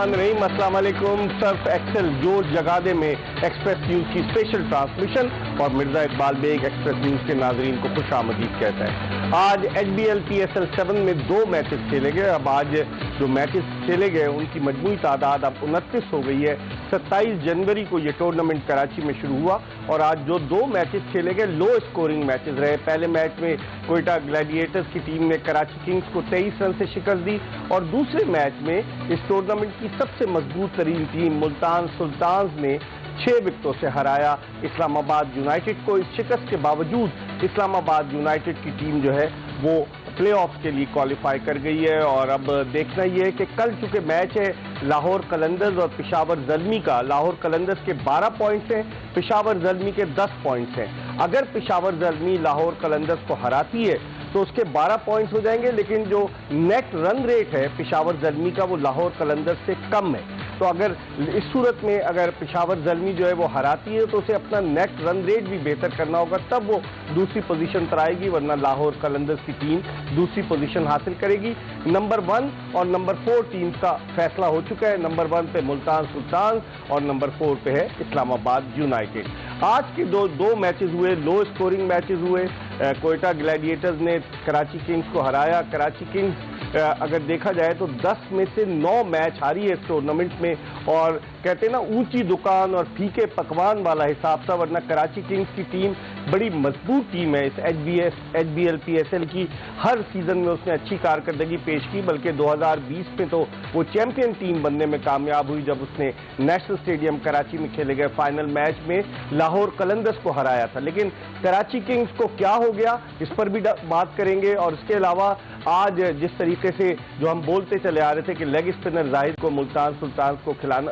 बिस्मिल्लाहिर्रहमानिर्रहीम, अस्सलाम वालेकुम। सर्फ एक्सेल जोश जगा दे में एक्सप्रेस न्यूज़ की स्पेशल ट्रांसमिशन और मिर्ज़ा इकबाल बेग एक्सप्रेस न्यूज़ के नाजरीन को खुश आमदीद कहता है। आज HBL PSL 7 में 2 मैचेस खेले गए। अब आज जो मैचेस खेले गए उनकी मजमूई तादाद अब 29 हो गई है। 27 जनवरी को ये टूर्नामेंट कराची में शुरू हुआ और आज जो 2 मैचेस खेले गए लो स्कोरिंग मैचेस रहे। पहले मैच में कोयटा ग्लैडिएटर्स की टीम ने कराची किंग्स को 23 रन से शिकस्त दी और दूसरे मैच में इस टूर्नामेंट की सबसे मजबूत तरीन टीम मुल्तान सुल्तान्स ने 6 विकेटों से हराया इस्लामाबाद यूनाइटेड को। इस शिकस्त के बावजूद इस्लामाबाद यूनाइटेड की टीम जो है वो प्लेऑफ के लिए क्वालिफाई कर गई है। और अब देखना यह है कि कल चूंकि मैच है लाहौर कलंदर्स और पेशावर ज़ल्मी का, लाहौर कलंदर्स के 12 पॉइंट्स हैं, पेशावर ज़ल्मी के 10 पॉइंट्स हैं। अगर पेशावर ज़ल्मी लाहौर कलंदर्स को हराती है तो उसके 12 पॉइंट्स हो जाएंगे, लेकिन जो नेट रन रेट है पेशावर ज़ल्मी का वो लाहौर कलंदर्स से कम है। तो अगर इस सूरत में अगर पेशावर ज़ल्मी जो है वो हराती है तो उसे अपना नेट रन रेट भी बेहतर करना होगा, तब वो दूसरी पोजीशन पर आएगी, वरना लाहौर कलंदर्स की टीम दूसरी पोजीशन हासिल करेगी। नंबर 1 और नंबर 4 टीम्स का फैसला हो चुका है। नंबर 1 पे मुल्तान सुल्तान्स और नंबर 4 पे है इस्लामाबाद यूनाइटेड। आज के दो मैचेस हुए, लो स्कोरिंग मैचेस हुए। कोयटा ग्लैडिएटर्स ने कराची किंग्स को हराया। कराची किंग्स अगर देखा जाए तो 10 में से 9 मैच हारी है इस टूर्नामेंट में, और कहते हैं ना ऊंची दुकान और फीके पकवान वाला हिसाब था, वरना कराची किंग्स की टीम बड़ी मजबूत टीम है। इस HBL PSL की हर सीजन में उसने अच्छी कारकर्दगी पेश की, बल्कि 2020 में तो वो चैंपियन टीम बनने में कामयाब हुई जब उसने नेशनल स्टेडियम कराची में खेले गए फाइनल मैच में लाहौर कलंदर्स को हराया था। लेकिन कराची किंग्स को क्या हो गया इस पर भी बात करेंगे। और इसके अलावा आज जिस तरीके से जो हम बोलते चले आ रहे थे कि लेग स्पिनर जाहिद को मुल्तान सुल्तान्स को खिलाना,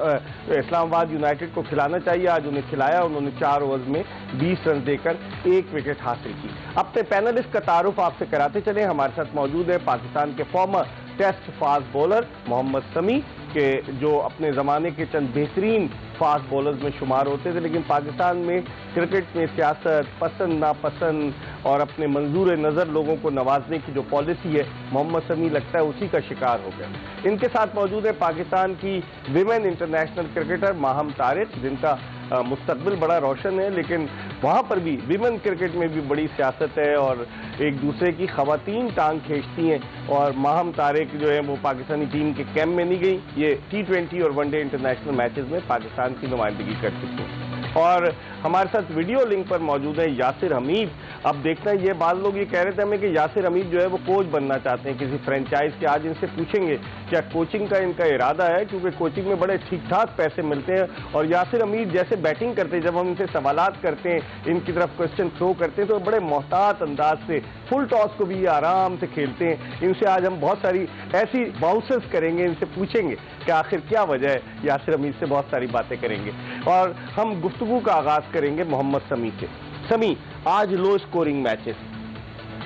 इस्लामाबाद यूनाइटेड को खिलाना चाहिए, आज उन्हें खिलाया। उन्होंने 4 ओवर्स में 20 रन देकर 1 विकेट हासिल की। अपने पैनलिस्ट का तारुफ आपसे कराते चले। हमारे साथ मौजूद है पाकिस्तान के former test fast bowler Mohammad Sami के, जो अपने ज़माने के चंद बेहतरीन फास्ट बॉलर्स में शुमार होते थे, लेकिन पाकिस्तान में क्रिकेट में सियासत, पसंद नापसंद और अपने मंजूर नज़र लोगों को नवाजने की जो पॉलिसी है, मोहम्मद समी लगता है उसी का शिकार हो गया। इनके साथ मौजूद है पाकिस्तान की women international cricketer Maham Tariq, जिनका मुस्तकबिल बड़ा रोशन है, लेकिन वहाँ पर भी विमेन क्रिकेट में भी बड़ी सियासत है और एक दूसरे की खवातीन टांग खींचती हैं। और माहम तारिक जो है वो पाकिस्तानी टीम के कैंप में नहीं गई, ये T20 और वनडे इंटरनेशनल मैचेस में पाकिस्तान की नुमाइंदगी कर चुकी हैं। और हमारे साथ वीडियो लिंक पर मौजूद है यासिर हमीद। अब देखना ये बात, लोग ये कह रहे थे हमें कि यासिर हमीद जो है वो कोच बनना चाहते हैं किसी फ्रेंचाइज के। आज इनसे पूछेंगे क्या कोचिंग का इनका इरादा है, क्योंकि कोचिंग में बड़े ठीक ठाक पैसे मिलते हैं। और यासिर हमीद जैसे बैटिंग करते हैं, जब हम इनसे सवालात करते हैं, इनकी तरफ क्वेश्चन थ्रो करते हैं, तो बड़े मोहतात अंदाज से फुल टॉस को भी आराम से खेलते हैं। इनसे आज हम बहुत सारी ऐसी बाउंसर्स करेंगे, इनसे पूछेंगे कि आखिर क्या वजह है। यासिर हमीद से बहुत सारी बातें करेंगे और हम गुफ्तगू का आगाज करेंगे मोहम्मद समी से। समी, आज लो स्कोरिंग मैचेस,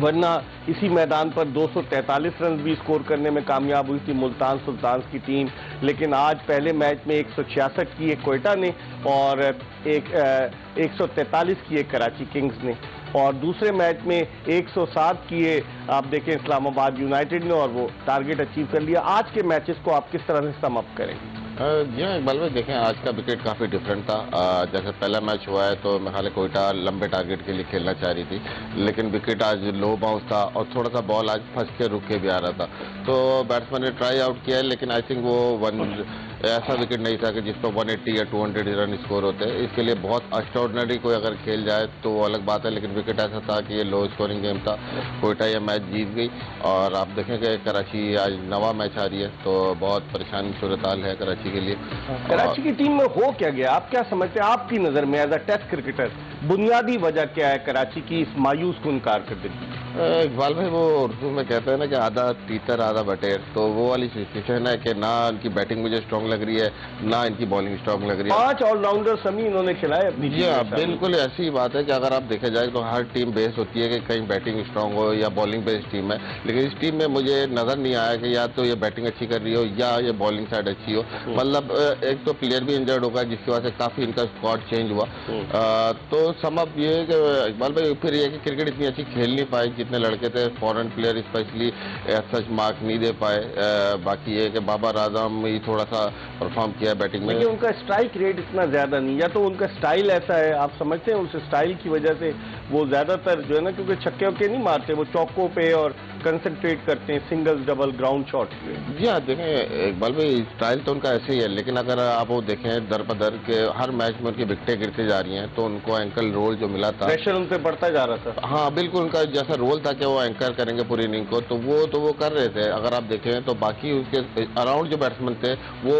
वरना इसी मैदान पर 243 रन भी स्कोर करने में कामयाब हुई थी मुल्तान सुल्तान्स की टीम, लेकिन आज पहले मैच में 166 किए कोयटा ने और 143 किए कराची किंग्स ने, और दूसरे मैच में 107 किए आप देखें इस्लामाबाद यूनाइटेड ने, और वो टारगेट अचीव कर लिया। आज के मैचेस को आप किस तरह से सम अप करेंगे? जी हाँ इकबाल भाई, देखें आज का विकेट काफ़ी डिफरेंट था। जैसे पहला मैच हुआ है तो मेरे ख्याल कोयटा लंबे टारगेट के लिए खेलना चाह रही थी, लेकिन विकेट आज लो बाउंस था और थोड़ा सा बॉल आज फंस के रुक के भी आ रहा था, तो बैट्समैन ने ट्राई आउट किया है, लेकिन आई थिंक वो ऐसा विकेट नहीं था कि जिस पर 180 या 200 रन स्कोर होते हैं। इसके लिए बहुत एक्स्ट्राऑर्डिनरी कोई अगर खेल जाए तो वो अलग बात है, लेकिन विकेट ऐसा था कि ये लो स्कोरिंग गेम था। कोयटा ये मैच जीत गई और आप देखेंगे कराची आज नवा मैच आ रही है, तो बहुत परेशानी सूरत हाल है कराची के लिए। कराची की टीम में हो क्या गया, आप क्या समझते हैं? आपकी नज़र में एज अ टेस्ट क्रिकेटर बुनियादी वजह क्या है कराची की इस मायूस कुन कारकर्दगी? इकबाल भाई, वो उर्दू में कहते हैं ना कि आधा तीतर आधा बटेर, तो वो वाली सिचुएशन है कि ना इनकी बैटिंग मुझे स्ट्रांग लग रही है, ना इनकी बॉलिंग स्ट्रांग लग रही है। 5 ऑलराउंडर समी इन्होंने खिलाए अपनी। जी हाँ, बिल्कुल ऐसी बात है कि अगर आप देखा जाए तो हर टीम बेस होती है कि कहीं बैटिंग स्ट्रांग हो या बॉलिंग बेस्ड टीम है, लेकिन इस टीम में मुझे नजर नहीं आया कि या तो ये बैटिंग अच्छी कर रही हो या ये बॉलिंग साइड अच्छी हो। मतलब एक तो प्लेयर भी इंजर्ड होगा जिसकी वजह से काफी इनका स्क्वाड चेंज हुआ। तो समझ ये कि इकबाल भाई फिर ये कि क्रिकेट इतनी अच्छी खेल नहीं पाई कितने लड़के थे, फॉरेन प्लेयर स्पेशली सच मार्क नहीं दे पाए। बाकी ये कि बाबर आजम ही थोड़ा सा परफॉर्म किया बैटिंग में। लेकिन उनका स्ट्राइक रेट इतना ज्यादा नहीं, या तो उनका स्टाइल ऐसा है, आप समझते हैं उस स्टाइल की वजह से वो ज्यादातर जो है ना, क्योंकि छक्के वक्के नहीं मारते, वो चौकों पे और कंसंट्रेट करते हैं सिंगल्स डबल ग्राउंड शॉट पे। जी हाँ, देखें इकबाल भाई स्टाइल तो उनका ऐसे ही है, लेकिन अगर आप वो देखें दर बदर के हर मैच में उनकी विकेटें गिरती जा रही हैं, तो उनको एंकल रोल जो मिला था, प्रेशर उन पे बढ़ता जा रहा था। हाँ बिल्कुल, उनका जैसा रोल था कि वो एंकर करेंगे पूरी इनिंग को, तो वो कर रहे थे। अगर आप देखें तो बाकी उसके अराउंड जो बैट्समैन थे वो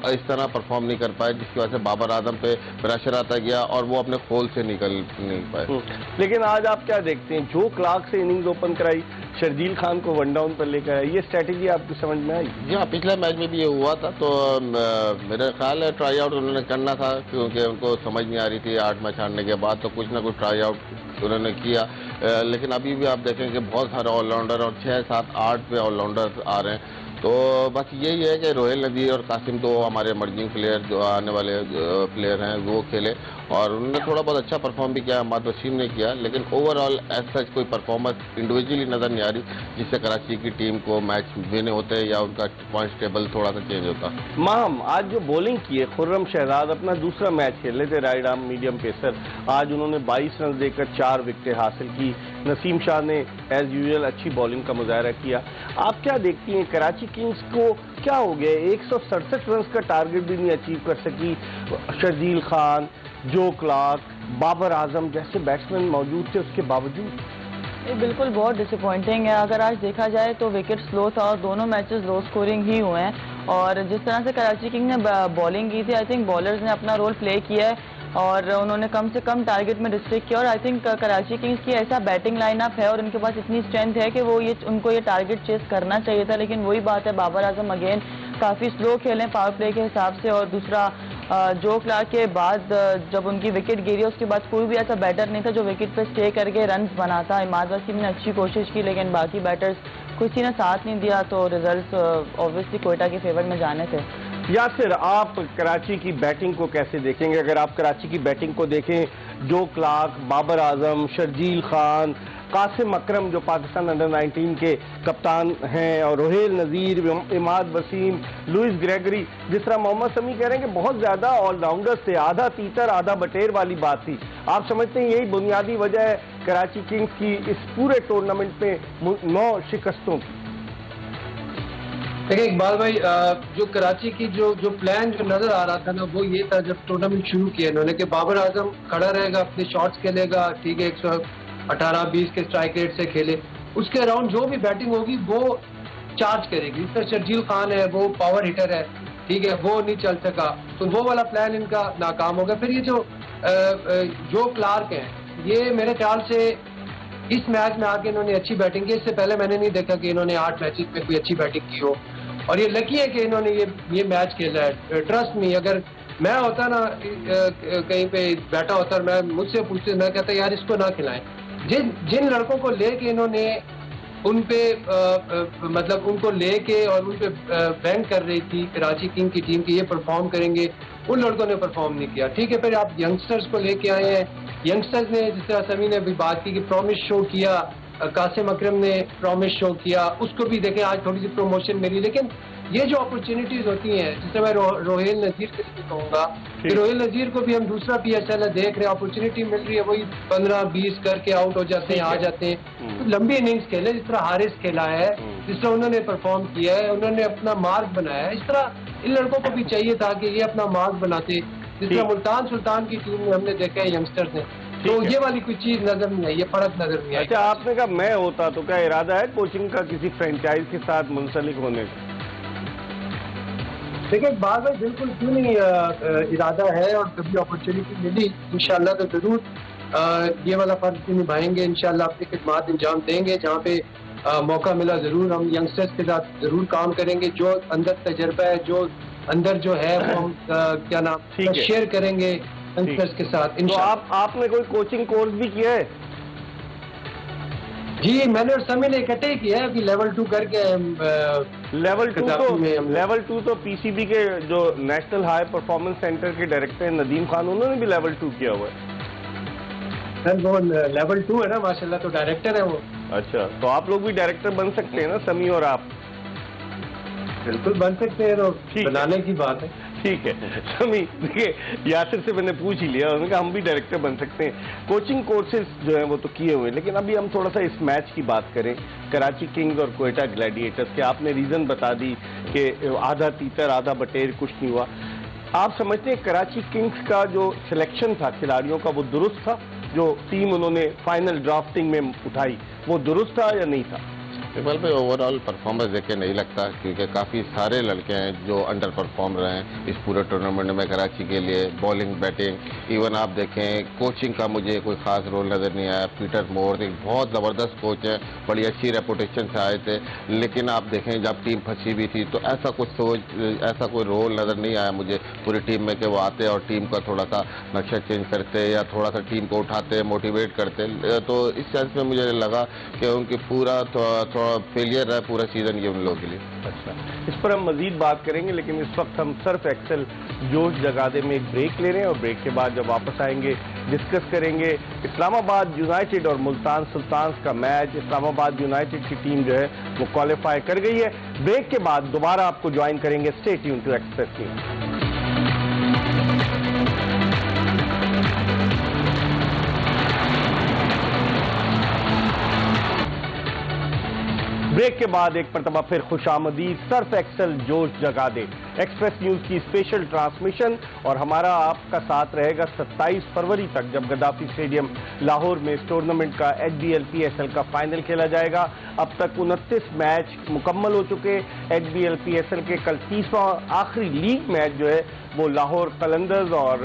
इस तरह परफॉर्म नहीं कर पाए, जिसकी वजह से बाबर आजम पे प्रेशर आता गया और वो अपने खोल से निकल नहीं पाए। लेकिन आज आप क्या देखते हैं, जो क्लार्क से इनिंग्स ओपन कराई, शर्जील खान को वन डाउन पर लेकर आया, ये स्ट्रेटेजी आपकी समझ में आई? जी हाँ, पिछले मैच में भी ये हुआ था, तो मेरा ख्याल है ट्राई आउट उन्होंने करना था, क्योंकि उनको समझ नहीं आ रही थी 8 मैच हारने के बाद, तो कुछ ना कुछ ट्राई आउट उन्होंने किया। लेकिन अभी भी आप देखें कि बहुत सारे ऑलराउंडर और 6, 7, 8 पे ऑलराउंडर आ रहे हैं, तो बस यही है कि रोहिल नदीर और कासिम तो हमारे इमर्जिंग प्लेयर जो आने वाले प्लेयर हैं वो खेले, और उन्होंने थोड़ा बहुत अच्छा परफॉर्म भी किया, अहमद वसीम ने किया, लेकिन ओवरऑल एज सच कोई परफॉर्मेंस इंडिविजुअली नजर नहीं आ रही जिससे कराची की टीम को मैच विन होते या उनका पॉइंट टेबल थोड़ा सा चेंज होता। माहम, आज जो बॉलिंग की है, खुर्रम शहजाद अपना दूसरा मैच खेल रहे थे, राइट आर्म मीडियम पेसर, आज उन्होंने 22 रन देकर 4 विकेटें हासिल की। नसीम शाह ने एज यूजुअल अच्छी बॉलिंग का मुजाहरा किया। आप क्या देखती हैं, कराची किंग्स को क्या हो गया, 167 रन का टारगेट भी नहीं अचीव कर सकी? शर्जील खान, जो क्लार्क, बाबर आजम जैसे बैट्समैन मौजूद थे, उसके बावजूद ये बिल्कुल बहुत डिसअपॉइंटिंग है। अगर आज देखा जाए तो विकेट स्लो था और दोनों मैचेस लो स्कोरिंग ही हुए हैं, और जिस तरह से कराची किंग ने बॉलिंग की थी, आई थिंक बॉलर्स ने अपना रोल प्ले किया है और उन्होंने कम से कम टारगेट में रिस्ट्रिक्ट किया, और आई थिंक कराची किंग्स की ऐसा बैटिंग लाइनअप है और उनके पास इतनी स्ट्रेंथ है कि उनको ये टारगेट चेस करना चाहिए था। लेकिन वही बात है, बाबर आजम अगेन काफ़ी स्लो खेलें पावर प्ले के हिसाब से, और दूसरा जो क्लार्क के बाद जब उनकी विकेट गिरी उसके बाद कोई भी ऐसा बैटर नहीं था जो विकेट पे स्टे करके रन बनाता। इमाद वसीम ने अच्छी कोशिश की, लेकिन बाकी बैटर्स किसी ने साथ नहीं दिया, तो रिजल्ट्स ऑब्वियसली कोयटा के फेवर में जाने थे। यासिर, आप कराची की बैटिंग को कैसे देखेंगे? अगर आप कराची की बैटिंग को देखें, जो क्लार्क, बाबर आजम, शर्जील खान, कासिम अकरम जो पाकिस्तान अंडर 19 के कप्तान हैं, और रोहिल नज़ीर, इमाद वसीम, लुइस ग्रेगरी, जिस तरह मोहम्मद समी कह रहे हैं कि बहुत ज़्यादा ऑलराउंडर्स थे, आधा तीतर आधा बटेर वाली बात थी। आप समझते हैं यही बुनियादी वजह है कराची किंग्स की इस पूरे टूर्नामेंट में 9 शिकस्तों की? देखिए इकबाल भाई, जो कराची की जो प्लान जो नजर आ रहा था ना, वो ये था जब टूर्नामेंट शुरू किया इन्होंने कि बाबर आजम खड़ा रहेगा, अपने शॉट्स खेलेगा, ठीक है, 118-20 के स्ट्राइक रेट से खेले, उसके अराउंड जो भी बैटिंग होगी वो चार्ज करेगी। इस तरह शर्जील खान है, वो पावर हिटर है, ठीक है, वो नहीं चल सका, तो वो वाला प्लान इनका नाकाम हो गया। फिर ये जो क्लार्क है, ये मेरे ख्याल से इस मैच में आके इन्होंने अच्छी बैटिंग की। इससे पहले मैंने नहीं देखा कि इन्होंने 8 मैचेस में कोई अच्छी बैटिंग की हो, और ये लकी है कि इन्होंने ये मैच खेला है। ट्रस्ट मी, अगर मैं होता ना कहीं पे बैठा होता और मैं मुझसे पूछते, मैं कहता यार इसको ना खिलाएं। जिन लड़कों को लेके इन्होंने उन पे मतलब उनको लेके और उन पे बैंक कर रही थी कराची किंग की टीम की ये परफॉर्म करेंगे, उन लड़कों ने परफॉर्म नहीं किया। ठीक है, फिर आप यंगस्टर्स को लेके आए हैं, यंगस्टर्स ने, जिस तरह समी ने भी बात की कि प्रॉमिस शो किया, कासिम अकरम ने प्रॉमिस शो किया, उसको भी देखें आज थोड़ी सी प्रमोशन मिली। लेकिन ये जो अपॉर्चुनिटीज होती हैं, जिससे मैं रोहिल नज़ीर के लिए कहूँगा कि रोहिल नज़ीर को भी हम दूसरा PSL देख रहे हैं, अपॉर्चुनिटी मिल रही है, वही 15-20 करके आउट हो जाते हैं, आ जाते हैं। तो लंबी इनिंग्स खेले, जिस तरह हारिस खेला है, जिस तरह उन्होंने परफॉर्म किया है, उन्होंने अपना मार्क बनाया है, इस तरह इन लड़कों को भी चाहिए था कि ये अपना मार्क बनाते। जिस तरह मुल्तान सुल्तान की टीम में हमने देखा है यंगस्टर्स ने, तो ये वाली कोई चीज नजर नहीं आई, ये फर्क नजर नहीं आई। अच्छा, आपने कहा मैं होता तो क्या इरादा है कोचिंग का किसी फ्रेंचाइज के साथ मुंसलिक होने का? देखिए बार बार बिल्कुल क्यों नहीं इरादा है, और कभी अपॉर्चुनिटी मिली इंशाल्लाह तो जरूर ये वाला फर्ज भी निभाएंगे, इंशाल्लाह अपनी खिदमत अंजाम देंगे। जहाँ पे मौका मिला जरूर हम यंगस्टर्स के साथ जरूर काम करेंगे, जो अंदर तजर्बा है, जो अंदर जो है वो हम क्या नाम शेयर करेंगे यंगस्टर्स के साथ। तो आपने कोई कोचिंग कोर्स भी किया है? जी, मैंने और समी ने इकट्ठे ही किया है, अभी लेवल 2 करके। लेवल 2 तो PCB के जो नेशनल हाई परफॉर्मेंस सेंटर के डायरेक्टर नदीम खान, उन्होंने भी लेवल 2 किया हुआ है। सर वो लेवल 2 है ना माशाल्लाह, तो डायरेक्टर है वो। अच्छा, तो आप लोग भी डायरेक्टर बन सकते हैं ना, समी और आप? बिल्कुल बन सकते हैं, ठीक है। बनाने की बात है। ठीक है समी, देखिए यासिर से मैंने पूछ ही लिया, उन्होंने कहा हम भी डायरेक्टर बन सकते हैं। कोचिंग कोर्सेज जो है वो तो किए हुए हैं, लेकिन अभी हम थोड़ा सा इस मैच की बात करें, कराची किंग्स और क्वेटा ग्लैडिएटर्स के। आपने रीजन बता दी कि आधा तीतर आधा बटेर, कुछ नहीं हुआ। आप समझते हैं कराची किंग्स का जो सिलेक्शन था खिलाड़ियों का वो दुरुस्त था? जो टीम उन्होंने फाइनल ड्राफ्टिंग में उठाई वो दुरुस्त था या नहीं था? इकबाल भाई ओवरऑल परफॉर्मेंस देख के नहीं लगता, क्योंकि काफ़ी सारे लड़के हैं जो अंडर परफॉर्म रहे हैं इस पूरे टूर्नामेंट में कराची के लिए। बॉलिंग, बैटिंग, इवन आप देखें कोचिंग का मुझे कोई खास रोल नज़र नहीं आया। पीटर मोर एक बहुत ज़बरदस्त कोच है, बड़ी अच्छी रेपुटेशन से आए थे, लेकिन आप देखें जब टीम फंसी हुई थी तो ऐसा कोई रोल नज़र नहीं आया मुझे पूरी टीम में कि वो आते और टीम का थोड़ा सा नक्शा चेंज करते या थोड़ा सा टीम को उठाते, मोटिवेट करते। तो इस सेंस में मुझे लगा कि उनकी पूरा थोड़ा फेलियर रहा पूरा सीजन ये उन लोगों के लिए। अच्छा, इस पर हम मजीद बात करेंगे, लेकिन इस वक्त हम सर्फ एक्सेल जोश जगादे में एक ब्रेक ले रहे हैं और ब्रेक के बाद जब वापस आएंगे डिस्कस करेंगे इस्लामाबाद यूनाइटेड और मुल्तान सुल्तान्स का मैच। इस्लामाबाद यूनाइटेड की टीम जो है वो क्वालिफाई कर गई है। ब्रेक के बाद दोबारा आपको ज्वाइन करेंगे। Stay tune to express news. Break के बाद एक मरतबा फिर खुशामदीद। सर्फ एक्सेल जोश जगा दे एक्सप्रेस न्यूज की स्पेशल ट्रांसमिशन, और हमारा आपका साथ रहेगा 27 फरवरी तक, जब गद्दाफी स्टेडियम लाहौर में इस टूर्नामेंट का HBL PSL का फाइनल खेला जाएगा। अब तक 29 मैच मुकम्मल हो चुके। HBL PSL के कल 30वां आखिरी लीग मैच जो है वो लाहौर कलंदर्स और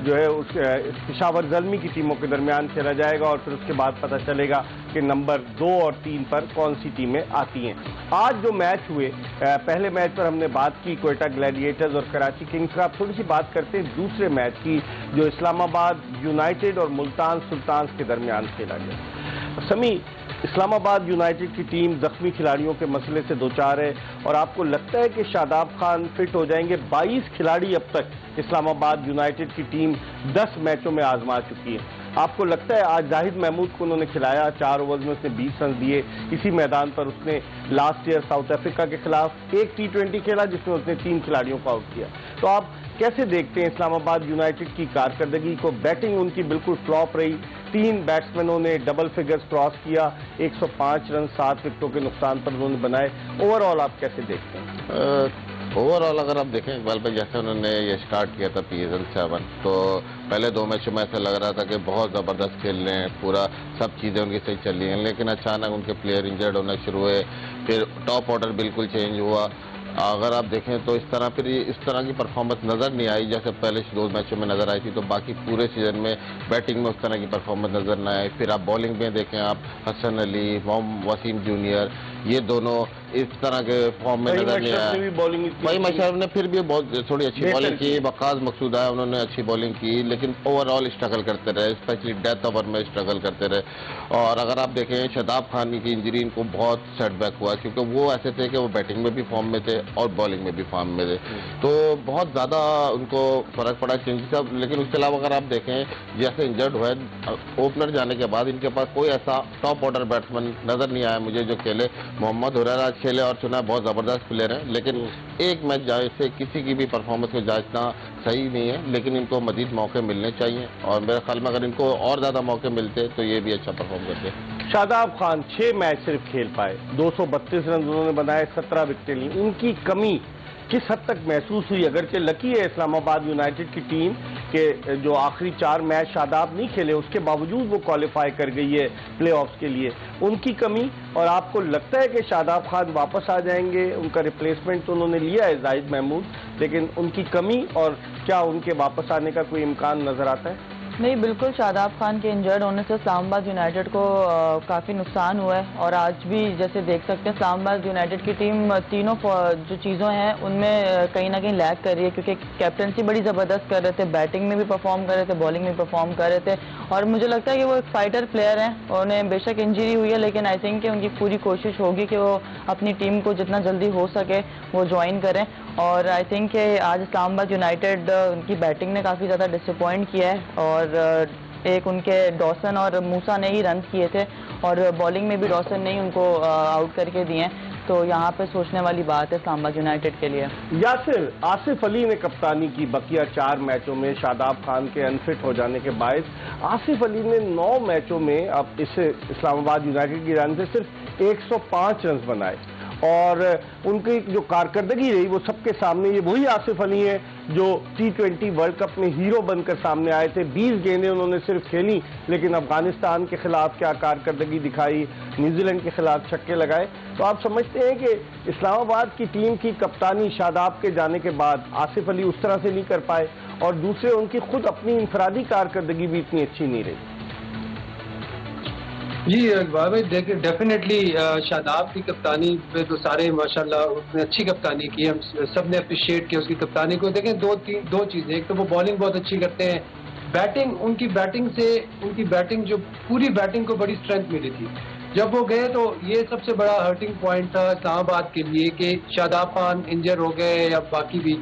जो है उस पेशावर ज़ल्मी की टीमों के दरमियान खेला जाएगा, और फिर उसके बाद पता चलेगा कि नंबर 2 और 3 पर कौन सी टीमें आती हैं। आज जो मैच हुए, पहले मैच पर हमने बात की क्वेटा ग्लैडिएटर्स और कराची किंग्स का। आप थोड़ी सी बात करते हैं दूसरे मैच की, जो इस्लामाबाद यूनाइटेड और मुल्तान सुल्तान्स के दरमियान खेला गया। समी, इस्लामाबाद यूनाइटेड की टीम जख्मी खिलाड़ियों के मसले से दो चार है, और आपको लगता है कि शादाब खान फिट हो जाएंगे? 22 खिलाड़ी अब तक इस्लामाबाद यूनाइटेड की टीम 10 मैचों में आजमा चुकी है। आपको लगता है आज जाहिद महमूद को उन्होंने खिलाया, 4 ओवर्स में उसने 20 रन दिए। इसी मैदान पर उसने लास्ट ईयर साउथ अफ्रीका के खिलाफ एक T20 खेला जिसमें उसने 3 खिलाड़ियों को आउट किया। तो आप कैसे देखते हैं इस्लामाबाद यूनाइटेड की कारकर्दगी को? बैटिंग उनकी बिल्कुल फ्लॉप रही, 3 बैट्समैनों ने डबल फिगर्स क्रॉस किया, 105 रन 7 विकेटों के नुकसान पर उन्होंने बनाए। ओवरऑल आप कैसे देखते हैं? ओवरऑल अगर आप देखें इकबाल भाई, जैसे उन्होंने ये स्टार्ट किया था PSL 7, तो पहले 2 मैचों में ऐसा लग रहा था कि बहुत ज़बरदस्त खेल रहे हैं, पूरा सब चीज़ें उनकी सही चल रही हैं, लेकिन अचानक उनके प्लेयर इंजर्ड होना शुरू हुए, फिर टॉप ऑर्डर बिल्कुल चेंज हुआ। अगर आप देखें तो इस तरह की परफॉर्मेंस नज़र नहीं आई जैसे पहले 2 मैचों में नज़र आई थी। तो बाकी पूरे सीजन में बैटिंग में उस तरह की परफॉर्मेंस नज़र ना आई। फिर आप बॉलिंग में देखें, आप हसन अली, मोहम्मद वसीम जूनियर, ये दोनों इस तरह के फॉर्म में नजर नहीं आया। वही मशरफ ने फिर भी बहुत थोड़ी अच्छी बॉलिंग की, वकास मकसूद आया, उन्होंने अच्छी बॉलिंग की, लेकिन ओवरऑल स्ट्रगल करते रहे, स्पेशली डेथ ओवर में स्ट्रगल करते रहे। और अगर आप देखें शादाब खान की इंजरी इनको बहुत सेटबैक हुआ, क्योंकि वो ऐसे थे कि वो बैटिंग में भी फॉर्म में थे और बॉलिंग में भी फॉर्म में थे, तो बहुत ज़्यादा उनको फर्क पड़ा चेंजेस का। लेकिन उसके अलावा अगर आप देखें जैसे इंजर्ड हुआ ओपनर जाने के बाद इनके पास कोई ऐसा टॉप ऑर्डर बैट्समैन नजर नहीं आया मुझे जो खेले। मोहम्मद हुरैरा खेले और चुना, बहुत ज़बरदस्त प्लेयर है, लेकिन एक मैच जाए से किसी की भी परफॉर्मेंस को जांचना सही नहीं है। लेकिन इनको मजीद मौके मिलने चाहिए, और मेरे ख्याल में अगर इनको और ज़्यादा मौके मिलते तो ये भी अच्छा परफॉर्म करते। शादाब खान 6 मैच सिर्फ खेल पाए, 232 रन उन्होंने बनाए, 17 विकेटें ली। उनकी कमी किस हद तक महसूस हुई? अगरचे लकी है इस्लामाबाद यूनाइटेड की टीम के जो आखिरी 4 मैच शादाब नहीं खेले, उसके बावजूद वो क्वालिफाई कर गई है प्लेऑफ्स के लिए। उनकी कमी, और आपको लगता है कि शादाब खान वापस आ जाएंगे? उनका रिप्लेसमेंट तो उन्होंने लिया है जाहिद महमूद, लेकिन उनकी कमी और क्या उनके वापस आने का कोई इम्कान नजर आता है? नहीं, बिल्कुल शादाब खान के इंजर्ड होने से इस्लामाबाद यूनाइटेड को काफ़ी नुकसान हुआ है। और आज भी जैसे देख सकते हैं इस्लामाबाद यूनाइटेड की टीम तीनों जो चीज़ों हैं उनमें कहीं ना कहीं लैग कर रही है, क्योंकि कैप्टनसी बड़ी ज़बरदस्त कर रहे थे, बैटिंग में भी परफॉर्म कर रहे थे, बॉलिंग में परफॉर्म कर रहे थे, और मुझे लगता है कि वो एक फाइटर प्लेयर हैं। उन्हें बेशक इंजरी हुई है, लेकिन आई थिंक कि उनकी पूरी कोशिश होगी कि वो अपनी टीम को जितना जल्दी हो सके वो ज्वाइन करें। और आई थिंक कि आज इस्लामाबाद यूनाइटेड उनकी बैटिंग ने काफ़ी ज़्यादा डिसअपॉइंट किया है, और एक उनके डॉसन और मूसा ने ही रन किए थे और बॉलिंग में भी डॉसन ने ही उनको आउट करके दिए हैं। तो यहाँ पे सोचने वाली बात है इस्लामाबाद यूनाइटेड के लिए। यासिर, आसिफ अली ने कप्तानी की बकिया 4 मैचों में शादाब खान के अनफिट हो जाने के बायस आसिफ अली ने 9 मैचों में अब इस इस्लामाबाद यूनाइटेड की जानिब से सिर्फ 105 रन बनाए और उनकी जो कारकर्दगी रही वो सबके सामने। ये वही आसिफ अली हैं जो T20 वर्ल्ड कप में हीरो बनकर सामने आए थे। 20 गेंदें उन्होंने सिर्फ खेली, लेकिन अफगानिस्तान के खिलाफ क्या कारकर्दगी दिखाई, न्यूजीलैंड के खिलाफ छक्के लगाए। तो आप समझते हैं कि इस्लामाबाद की टीम की कप्तानी शादाब के जाने के बाद आसिफ अली उस तरह से नहीं कर पाए और दूसरे उनकी खुद अपनी इंफरादी कारकर्दगी भी इतनी अच्छी नहीं रही। जी भाई देखिए, डेफिनेटली शादाब की कप्तानी पे तो सारे माशाल्लाह उसने अच्छी कप्तानी की, हम सब ने अप्रिशिएट किया उसकी कप्तानी को। देखें दो चीज़ें, एक तो वो बॉलिंग बहुत अच्छी करते हैं, बैटिंग उनकी बैटिंग जो पूरी बैटिंग को बड़ी स्ट्रेंथ मिली थी। जब वो गए तो ये सबसे बड़ा हर्टिंग पॉइंट था इस्लामाबाद के लिए कि शादाब खान इंजर हो गए या बाकी भी।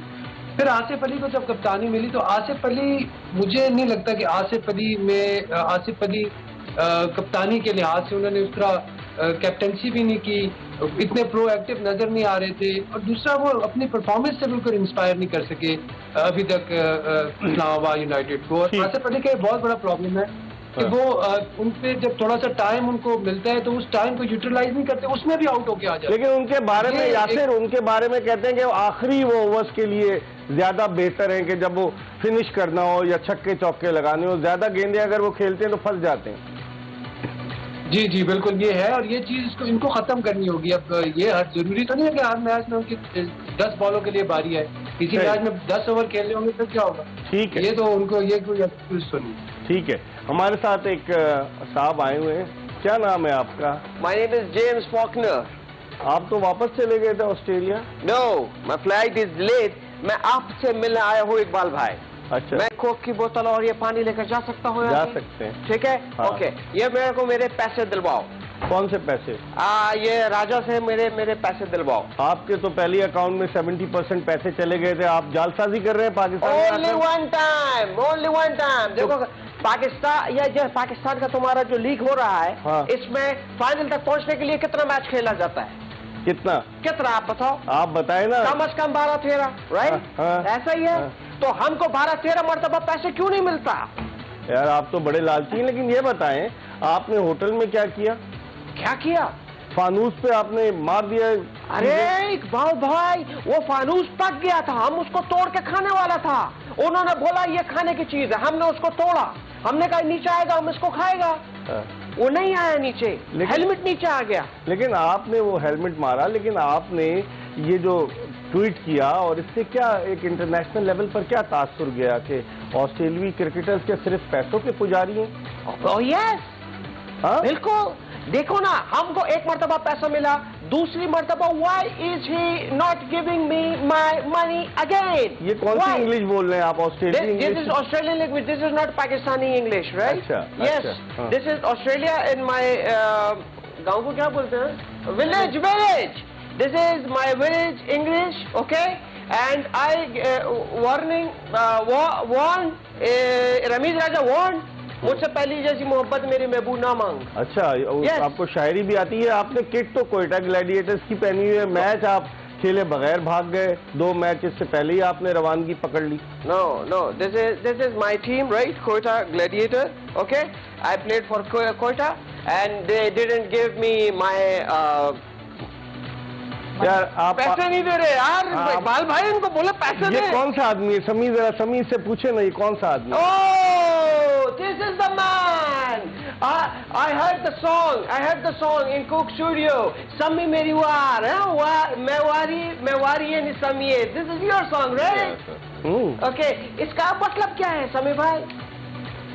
फिर आसिफ अली को जब कप्तानी मिली तो आसिफ अली, मुझे नहीं लगता कि आसिफ अली कप्तानी के लिहाज से उन्होंने उस तरह कैप्टनसी भी नहीं की, इतने प्रोएक्टिव नजर नहीं आ रहे थे और दूसरा वो अपनी परफॉर्मेंस से बिल्कुल इंस्पायर नहीं कर सके अभी तक इस्लामाबाद यूनाइटेड को। और आसिफ अली का बहुत बड़ा प्रॉब्लम है कि वो उन पे जब थोड़ा सा टाइम उनको मिलता है तो उस टाइम को यूटिलाइज नहीं करते, उसमें भी आउट होके आ जाते। लेकिन उनके बारे में यासिर, उनके बारे में कहते हैं कि आखिरी वो ओवर्स के लिए ज्यादा बेहतर है कि जब वो फिनिश करना हो या छक्के चौके लगाने हो, ज्यादा गेंदे अगर वो खेलते हैं तो फंस जाते हैं। जी बिल्कुल ये है और ये चीज इनको खत्म करनी होगी। अब ये हर जरूरी तो नहीं है कि हर मैच में उनकी 10 बॉलों के लिए बारी है, किसी मैच में 10 ओवर खेलने होंगे तो क्या होगा। ठीक है, ये तो उनको ये कोई एक्सक्यूज तो नहीं। ठीक है, हमारे साथ एक साहब आए हुए हैं। क्या नाम है आपका? My name is James Faulkner. आप तो वापस चले गए थे Australia. No, my flight is late. मैं आपसे मिलने आया हूँ इकबाल भाई। अच्छा, मैं कोक की बोतल और ये पानी लेकर जा सकता हूँ? जा सकते हैं। ठीक है, हाँ। ओके। ये मेरे को मेरे पैसे दिलवाओ। कौन से पैसे? ये राजा से मेरे पैसे दिलवाओ। आपके तो पहले अकाउंट में 70% पैसे चले गए थे, आप जालसाजी कर रहे हैं पाकिस्तान में Only आकर? one time। देखो पाकिस्तान, ये जो पाकिस्तान का तुम्हारा जो लीग हो रहा है, हाँ। इसमें फाइनल तक पहुँचने के लिए कितना मैच खेला जाता है? कितना आप बताओ। आप बताए ना। कम से कम 12-13, राइट? हाँ। ऐसा ही है। हाँ। तो हमको 12-13 मरतबा पैसे क्यों नहीं मिलता? यार आप तो बड़े लालची हैं, लेकिन ये बताएं आपने होटल में क्या किया? क्या किया? फानूस पे आपने मार दिया। अरे इकबाल भाई, वो फानूस पक गया था, हम उसको तोड़ के खाने वाला था। उन्होंने बोला ये खाने की चीज है, हमने उसको तोड़ा, हमने कहा नीचे आएगा हम इसको खाएगा। वो नहीं आया नीचे, हेलमेट नीचे आ गया। लेकिन आपने वो हेलमेट मारा, लेकिन आपने ये जो ट्वीट किया और इससे क्या एक इंटरनेशनल लेवल पर क्या तासुर गया कि ऑस्ट्रेलियाई क्रिकेटर्स क्या सिर्फ पैसों के पुजारी हैं? ओह यस, हाँ? बिल्कुल। देखो ना, हमको एक मरतबा पैसा मिला, दूसरी मरतबा why is he not giving me my money again? ये कौन सी इंग्लिश बोल रहे हैं आप? Australian This is Australian language. This is not Pakistani English, right? अच्छा, Yes. अच्छा, हाँ। This is Australia in my गाँव को क्या बोलते हैं? Village. This is my village English, okay? And I warn Ramiz Raja warn, मुझसे पहली जैसी मोहब्बत मेरी महबूब ना मांग। अच्छा, Yes. आपको शायरी भी आती है। आपने किट तो कोयटा ग्लैडिएटर्स की पहनी हुई है, मैच आप खेले बगैर भाग गए, 2 मैच इससे पहले ही आपने रवानगी पकड़ ली। No, this is my team, right? Quetta Gladiator, okay? I played for Quetta and they didn't give me my यार आप पैसे नहीं दे रहे यार। इकबाल भाई इनको बोले पैसे ये दे। कौन सा आदमी है? समीर, जरा समीर से पूछे ना, ये कौन सा आदमी है? Oh, this is the man. I heard the song in Cook Studio. Sami meri war, mewari and Sami. This is your song, right? Okay. इसका मतलब क्या है समी भाई?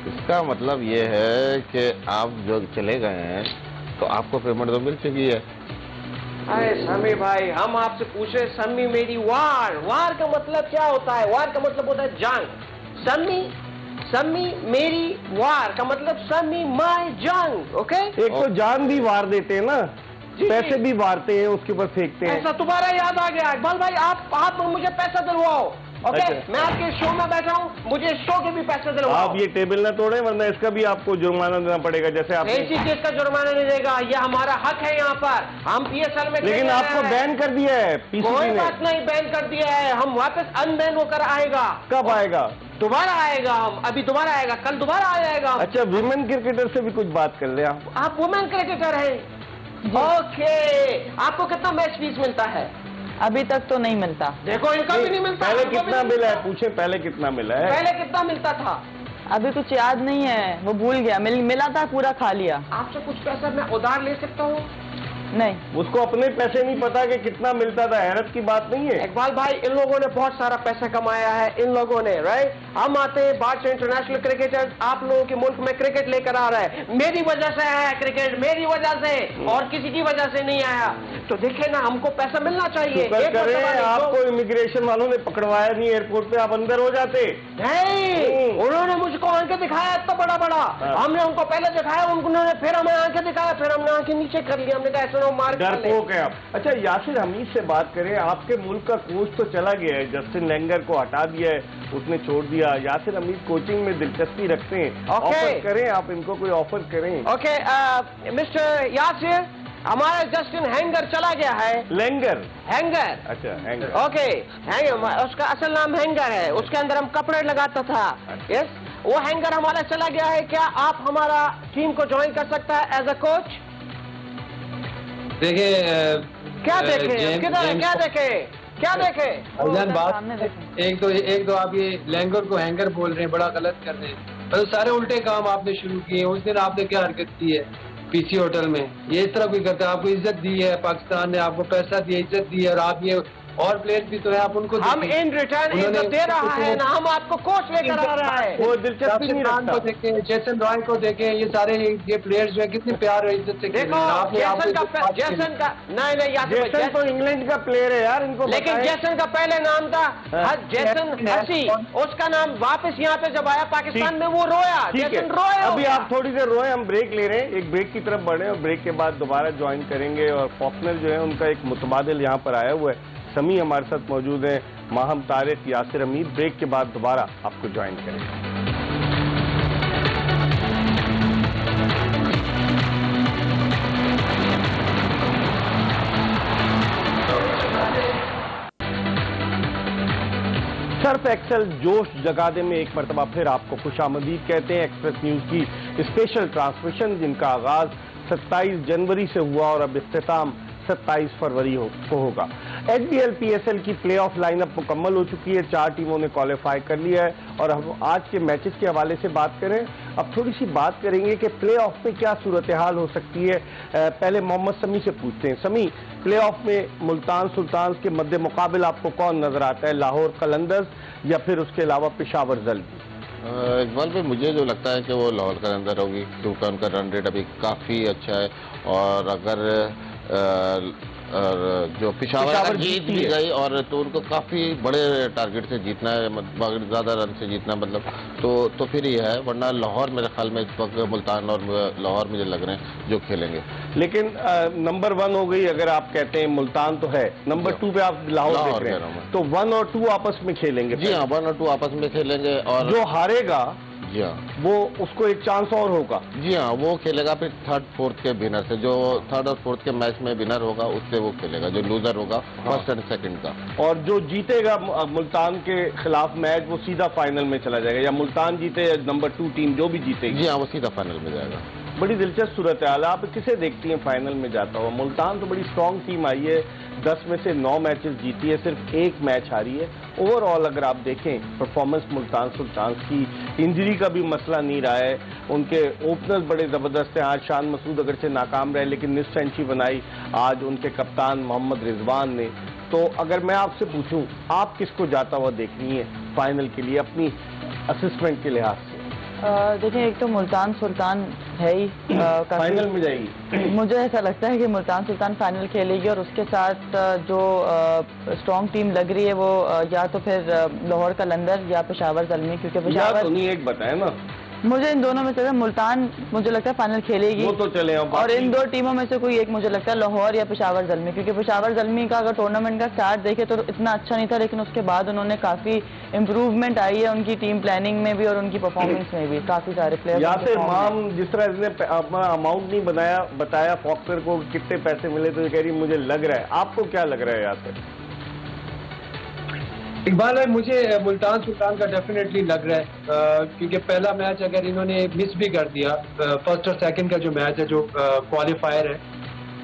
इसका मतलब ये है कि आप जो चले गए हैं तो आपको पेमेंट तो मिल चुकी है। अरे समी भाई, हम आपसे पूछे समी मेरी वार का मतलब क्या होता है? वार का मतलब होता है जंग। समी मेरी वार का मतलब समी माय जंग, ओके? एक तो जान भी वार देते हैं ना, जी, पैसे भी वारते हैं, उसके ऊपर फेंकते हैं। ऐसा तुम्हारा याद आ गया इकबाल भाई, आप मुझे पैसा दिलवाओ। ओके अच्छा। मैं आपके शो में बैठा हूँ, मुझे शो के भी पैसे दिलवाओ। आप ये टेबल ना तोड़े वरना इसका भी आपको जुर्माना देना पड़ेगा, जैसे आप। इसी चीज का जुर्माना नहीं देगा, ये हमारा हक है यहाँ पर, हम PSL में लेकिन खेल रहे आपको हैं। बैन कर दिया है कोई PCB ने। बात नहीं, बैन कर दिया है, हम वापस अनबैन होकर आएगा। कब आएगा? दोबारा आएगा, हम अभी दोबारा आएगा, कल दोबारा आ जाएगा। अच्छा, विमेन क्रिकेटर से भी कुछ बात कर ले आप। वुमेन क्रिकेटर हैं। ओके, आपको कितना मैच फीस मिलता है? अभी तक तो नहीं मिलता। देखो इनका भी नहीं मिलता। पहले हमको भी कितना नहीं मिला है? मिलता। पूछे पहले कितना मिला है? पहले कितना मिलता था? अभी कुछ याद नहीं है, वो भूल गया। मिला था, पूरा खा लिया। आपसे कुछ पैसा मैं उधार ले सकता हूँ? नहीं, उसको अपने पैसे नहीं पता कि कितना मिलता था, हैरत की बात नहीं है। इकबाल भाई, इन लोगों ने बहुत सारा पैसा कमाया है, इन लोगों ने, राइट? हम आते हैं बाहर से इंटरनेशनल क्रिकेटर, आप लोगों के मुल्क में क्रिकेट लेकर आ रहे हैं, मेरी वजह से आया है क्रिकेट, मेरी वजह से, और किसी की वजह से नहीं आया। तो देखे ना, हमको पैसा मिलना चाहिए। शुक्र एक करें मरतबा नहीं, आपको दो। इमिग्रेशन वालों ने पकड़वाया नहीं एयरपोर्ट पे, आप अंदर हो जाते। नहीं, उन्होंने मुझको आंखें दिखाया इतना बड़ा बड़ा, हमने उनको पहले दिखाया, उन्होंने फिर हमें आंखें दिखाया, फिर हमने आंखें नीचे कर लिया, हमने कहा ऐसा मार डरपोक है आप। अच्छा, यासिर हमीद से बात करें। आपके मुल्क का कोच तो चला गया है, जस्टिन लेंगर को हटा दिया है, उसने छोड़ दिया। यासिर हमीद कोचिंग में दिलचस्पी रखते हैं, ऑफर करें आप इनको, कोई ऑफर करें। ओके, मिस्टर यासिर, हमारा जस्टिन हैंगर चला गया है। लेंगर? हैंगर। अच्छा, हैंगर। ओके, हैंगर, उसका असल नाम हैंगर है, उसके अंदर हम कपड़े लगाता था। यस, वो हैंगर हमारा चला गया है। क्या आप हमारा टीम को ज्वाइन कर सकता है एज अ कोच? देखिए क्या देखे, किधर है, क्या देखे, क्या देखे? भाईजान, बात सामने देखें। एक तो आप ये लैंगर को हैंगर बोल रहे हैं, बड़ा गलत कर रहे हैं। तो सारे उल्टे काम आपने शुरू किए। उस दिन आपने क्या हरकत की है PC होटल में? ये इस तरह कोई करता है? आपको इज्जत दी है, पाकिस्तान ने आपको पैसा दिया, इज्जत दी है, और आप ये और प्लेयर्स भी तो है, आप उनको हम देखिए। इन रिटर्न इज्जत दे रहा है ना, हम आपको कोच लेकर आ रहा है। वो दिलचस्पी नहीं राशिद खान को रखता। देखें, जेसन रॉय को देखें, ये सारे ये प्लेयर्स जो है कितने प्यार और इज्जत से खेल देखो, रहे हैं। आपने जेसन आपको का जेसन का नहीं यासिर भाई, जेसन तो इंग्लैंड का प्लेयर है यार, इनको लेकिन बताएं। जेसन का पहले नाम था हाँ। जेसन हसी, उसका नाम वापस यहाँ पे जब आया पाकिस्तान ठीक। में वो रोया, ठीक है, जेसन रोया। अभी आप थोड़ी देर रोए, हम ब्रेक ले रहे हैं, एक ब्रेक की तरफ बढ़े और ब्रेक के बाद दोबारा ज्वाइन करेंगे। और फॉकनर जो है उनका एक मुतबादिल यहाँ पर आया हुआ है, समी हमारे साथ मौजूद है, माहम तारिक, यासिर हमीद। ब्रेक के बाद दोबारा आपको ज्वाइन करेंगे। सर्फ एक्सेल जोश जगादे में एक मरतबा फिर आपको खुशामदीद कहते हैं। एक्सप्रेस न्यूज की स्पेशल ट्रांसमिशन, जिनका आगाज 27 जनवरी से हुआ और अब इख्तिताम 27 फरवरी को होगा। HBL PSL की प्लेऑफ लाइनअप मुकम्मल हो चुकी है, 4 टीमों ने क्वालिफाई कर लिया है। और हम आज के मैचेस के हवाले से बात करें, अब थोड़ी सी बात करेंगे कि प्लेऑफ में क्या सूरत हाल हो सकती है। पहले मोहम्मद समी से पूछते हैं। समी, प्लेऑफ में मुल्तान सुल्तान के मद्दे मुकाबिल आपको कौन नजर आता है, लाहौर कलंदर्स या फिर उसके अलावा पेशावर जल्दी? इकबाल भाई, मुझे जो लगता है कि वो लाहौर कलंदर होगी, क्योंकि उनका रन रेट अभी काफ़ी अच्छा है। और अगर जो पेशावर जीत भी गई और तो उनको काफ़ी बड़े टारगेट से जीतना है, ज़्यादा रन से जीतना, मतलब तो फिर ये है। वरना लाहौर मेरे ख्याल में इस वक्त मुल्तान और लाहौर मुझे लग रहे हैं जो खेलेंगे। लेकिन नंबर 1 हो गई, अगर आप कहते हैं मुल्तान तो है, नंबर 2 पे आप लाहौर देख रहे हैं, तो 1 और 2 आपस में खेलेंगे। जी हाँ, 1 और 2 आपस में खेलेंगे, और जो हारेगा जी हाँ, वो उसको एक चांस और होगा। जी हाँ, वो खेलेगा फिर 3rd 4th के विनर से। जो 3rd और 4th के मैच में विनर होगा उससे वो खेलेगा, जो लूजर होगा 1st और 2nd का। और जो जीतेगा मुल्तान के खिलाफ मैच, वो सीधा फाइनल में चला जाएगा, या मुल्तान जीते या नंबर 2 टीम जो भी जीतेगी। जी हाँ, वो सीधा फाइनल में जाएगा। बड़ी दिलचस्प सूरत है। आप किसे देखती हैं फाइनल में जाता हुआ? मुल्तान तो बड़ी स्ट्रॉन्ग टीम आई है, 10 में से 9 मैचेस जीती है, सिर्फ 1 मैच हारी है। ओवरऑल अगर आप देखें परफॉर्मेंस मुल्तान सुल्तान की, इंजरी का भी मसला नहीं रहा है, उनके ओपनर्स बड़े ज़बरदस्त हैं। आज शान मसूद अगर से नाकाम रहे, लेकिन निस सेंचुरी बनाई आज उनके कप्तान मोहम्मद रिजवान ने। तो अगर मैं आपसे पूछूं, आप किसको जाता हुआ देख रही हैं फाइनल के लिए अपनी असिस्टेंट के लिहाज से? देखिए, एक तो मुल्तान सुल्तान है ही फाइनल में जाएगी। मुझे ऐसा लगता है कि मुल्तान सुल्तान फाइनल खेलेगी, और उसके साथ जो स्ट्रॉन्ग टीम लग रही है वो या तो फिर लाहौर कलंदर या पेशावर ज़ल्मी, क्योंकि या पेशावर तो नहीं, एक बताए ना। मुझे इन दोनों में से मुल्तान मुझे लगता है फाइनल खेलेगी, वो तो चले अब और इन दो टीमों में से कोई एक मुझे लगता है लाहौर या पेशावर ज़ल्मी, क्योंकि पेशावर ज़ल्मी का अगर टूर्नामेंट का स्टार्ट देखे तो इतना अच्छा नहीं था, लेकिन उसके बाद उन्होंने काफी इम्प्रूवमेंट आई है उनकी टीम प्लानिंग में भी और उनकी परफॉर्मेंस में भी। काफी सारे प्लेयर यासिर इमाम जिस तरह इसने अपना अमाउंट नहीं बताया फॉक्सर को कितने पैसे मिले, तो ये कह रही मुझे लग रहा है, आपको क्या लग रहा है यासिर? इकबाल भाई, मुझे मुल्तान सुल्तान का डेफिनेटली लग रहा है, क्योंकि पहला मैच अगर इन्होंने मिस भी कर दिया, फर्स्ट और सेकंड का जो मैच है जो क्वालिफायर है,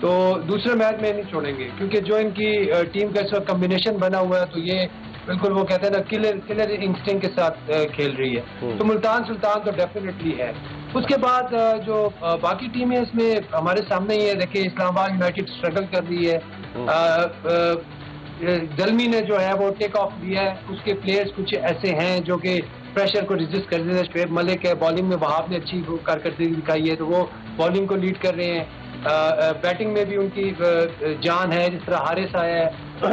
तो दूसरे मैच में नहीं छोड़ेंगे, क्योंकि जो इनकी टीम का इस वक्त कम्बिनेशन बना हुआ है, तो ये बिल्कुल वो कहते हैं ना किलर इंस्टिंक्ट के साथ खेल रही है। तो मुल्तान सुल्तान तो डेफिनेटली है। उसके बाद जो बाकी टीमें इसमें हमारे सामने ही है, देखिए इस्लामाबाद यूनाइटेड स्ट्रगल कर रही है, ज़ल्मी ने जो है वो टेक ऑफ लिया है, उसके प्लेयर्स कुछ ऐसे हैं जो कि प्रेशर को रेजिस्ट कर रहे हैं। शुएब मलिक है, बॉलिंग में वहाब ने अच्छी कारकर्दगी दिखाई है, तो वो बॉलिंग को लीड कर रहे हैं। बैटिंग में भी उनकी जान है, जिस तरह हारिस आया है, तो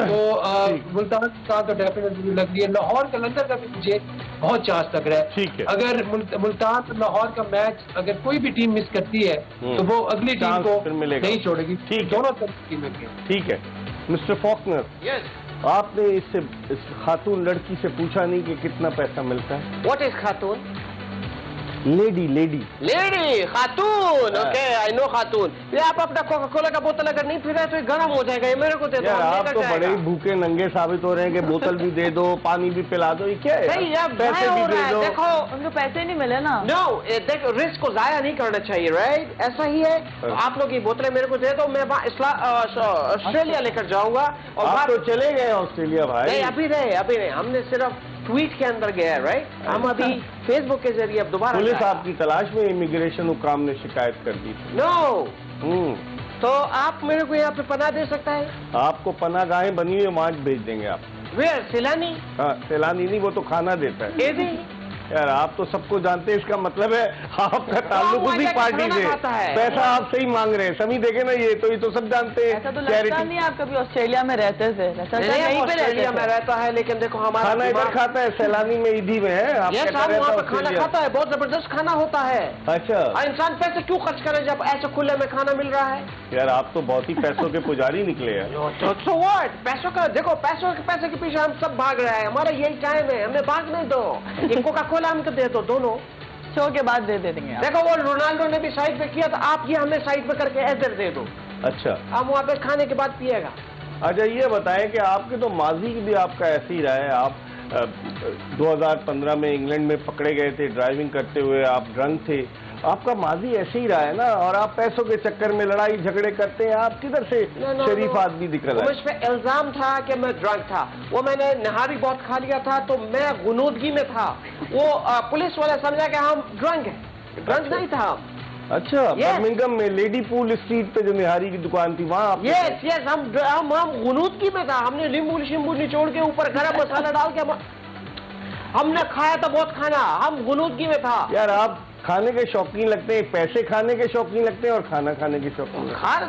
मुल्तान का तो डेफिनेटली लग रही है। लाहौर कलंदर का भी मुझे बहुत चांस लग रहा है। ठीक है। अगर मुल्तान लाहौर का मैच अगर कोई भी टीम मिस करती है तो वो अगली टीम को नहीं छोड़ेगी। ठीक है, दोनों टीमें के। ठीक है। मिस्टर फॉक्नर, आपने इस खातून लड़की से पूछा नहीं कि कितना पैसा मिलता है? What is Khatoon? Lady Khatoon. Okay, I know खातून। ये आप अपना कोका कोला का बोतल अगर नहीं पी रहे तो ये गर्म हो जाएगा, ये मेरे को दे दो। यार आप तो बड़े ही भूखे नंगे साबित हो रहे हैं कि बोतल भी दे दो, पानी भी पिला दो, ये क्या है? नहीं, यार पैसे भी दे दो। देखो, उनको पैसे नहीं मिले ना। नो, देखो रिस्क को जाया नहीं करना चाहिए, राइट? ऐसा ही है। तो आप लोग ये बोतलें मेरे को दे दो, मैं ऑस्ट्रेलिया लेकर जाऊंगा। और आप तो चले गए ऑस्ट्रेलिया भाई। नहीं, अभी नहीं, हमने सिर्फ ट्वीट के अंदर गया है, राइट? हम अभी फेसबुक के जरिए अब दोबारा पुलिस आपकी तलाश में, इमिग्रेशन हुकाम ने शिकायत कर दी थी। नो, तो आप मेरे को यहाँ पे पनाह दे सकता है? आपको पनाहगाहें बनी हुई वहाँ भेज देंगे आप। वेयर? सैलानी? हाँ, सैलानी नहीं, वो तो खाना देता है। एदी? यार आप तो सबको जानते हैं, इसका मतलब है आपका ताल्लुक उसी पार्टी से, पैसा आपसे ही मांग रहे हैं। समी देखे ना, ये तो सब जानते हैं। ऐसा तो लगता नहीं आप कभी ऑस्ट्रेलिया में रहते थे? ऑस्ट्रेलिया में रहता है, लेकिन देखो हमारा खाना इधर खाता है, सैलानी में ईदी में है। आप वहाँ पर खाना खाता है, बहुत जबरदस्त खाना होता है। अच्छा, इंसान पैसे क्यों खर्च करे जब ऐसे खुले में खाना मिल रहा है? यार आप तो बहुत ही पैसों के पुजारी निकले हैं। So what? पैसों का देखो, पैसे के पीछे हम सब भाग रहे हैं, हमारा यही टाइम है, हमें भागने दो। इनको का खोला हमको दे दो, दोनों शो के बाद दे देंगे। देखो वो रोनाल्डो ने भी साइड पे किया, तो आप ये हमें साइड पे करके ऐसे दे दो। अच्छा, हम वहाँ पे खाने के बाद पिएगा। अच्छा ये बताएं कि आपके तो माजी भी आपका ऐसे ही रहा है। आप 2015 में इंग्लैंड में पकड़े गए थे ड्राइविंग करते हुए, आप ड्रंक थे। आपका माजी ऐसे ही रहा है ना, और आप पैसों के चक्कर में लड़ाई झगड़े करते हैं। आप किधर से शरीफ आदमी दिखल मुझ पे इल्जाम था कि मैं ड्रंक था, वो मैंने नहारी बहुत खा लिया था, तो मैं गुनूदगी में था। वो पुलिस वाले समझा कि हम ड्रंक है, ड्रंक नहीं था। अच्छा, बर्मिंघम में लेडी पूल स्ट्रीट पे जो निहारी की दुकान थी वहाँ? यस, हम गुनूदगी में था। हमने नींबू शिम्बू निचोड़ के ऊपर गरम मसाला डाल के हमने खाया था बहुत खाना, हम गुनूदगी में था। यार आप खाने के शौकीन लगते हैं, पैसे खाने के शौकीन लगते हैं और खाना खाने के शौकीन।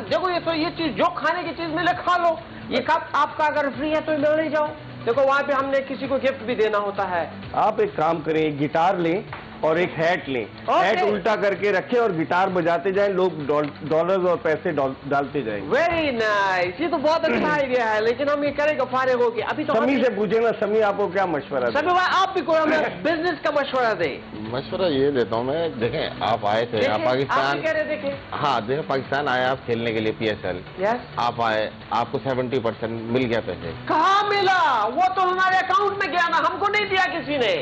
देखो ये चीज जो खाने की चीज मिले खा लो। ये कप आपका अगर फ्री है तो ले जाओ। देखो वहाँ पे हमने किसी को गिफ्ट भी देना होता है। आप एक काम करें, एक गिटार लें और एक हैट लें। हैट उल्टा करके रखें और गिटार बजाते जाएं, लोग डॉलर्स और पैसे डालते जाएंगे। वेरी नाइस, ये तो बहुत अच्छा आइडिया है, लेकिन हम ये करेंगे फारिग होगी। अभी तो समी से पूछे ना, समी आपको क्या मशवरा? समी भाई आप भी कोई हमें बिजनेस का मशवरा दे। मशवरा ये देता हूँ मैं, देखें आप आए थे यहाँ पाकिस्तान, देखें हाँ देखें पाकिस्तान आए आप खेलने के लिए PSL। यस, आप आए, आपको 70% मिल गया पैसे। कहाँ मिला? वो तो हमारे अकाउंट में गया ना, हमको नहीं दिया किसी ने।